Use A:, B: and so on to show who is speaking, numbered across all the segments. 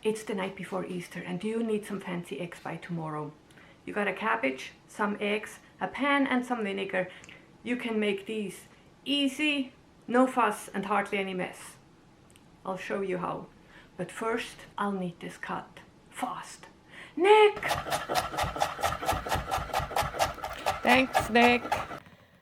A: It's the night before Easter and you need some fancy eggs by tomorrow. You got a cabbage, some eggs, a pan and some vinegar. You can make these easy, no fuss and hardly any mess. I'll show you how. But first, I'll need this cut. Fast. Nick! Thanks, Nick.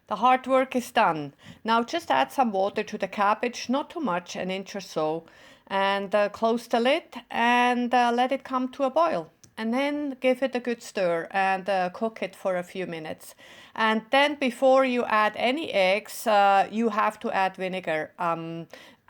A: The hard work is done. Now just add some water to the cabbage, not too much, an inch or so, and close the lid and let it come to a boil. And then give it a good stir and cook it for a few minutes. And then before you add any eggs, you have to add vinegar.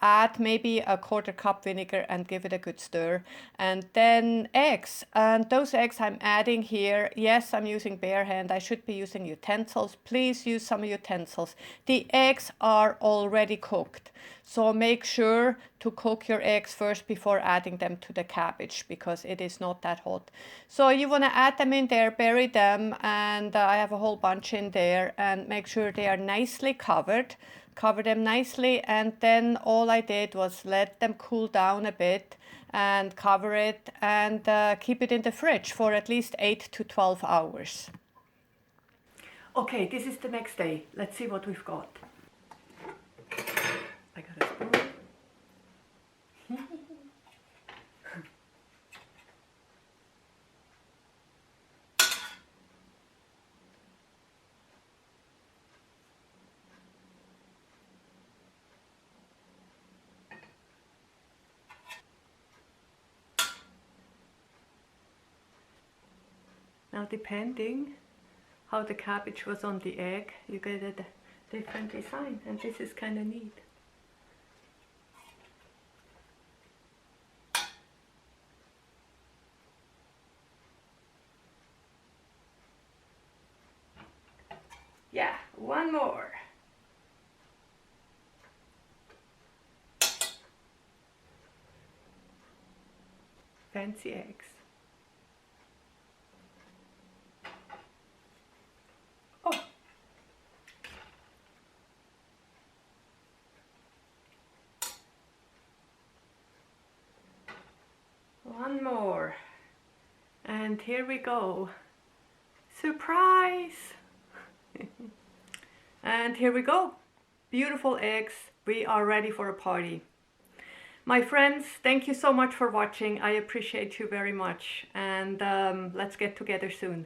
A: Add maybe a quarter cup vinegar and give it a good stir. And then eggs. And those eggs I'm adding here, yes, I'm using bare hand. I should be using utensils. Please use some utensils. The eggs are already cooked. So make sure to cook your eggs first before adding them to the cabbage because it is not that hot. So you want to add them in there, bury them, and I have a whole bunch in there, and make sure they are nicely covered. Cover them nicely, and then all I did was let them cool down a bit and cover it and keep it in the fridge for at least 8 to 12 hours. Okay, this is the next day. Let's see what we've got. I got a spoon. Now depending how the cabbage was on the egg, you get a different design, and this is kind of neat. Yeah, one more. Fancy eggs. Oh. One more. And here we go. Surprise! And here we go. Beautiful eggs. We are ready for a party. My friends, thank you so much for watching. I appreciate you very much. And let's get together soon.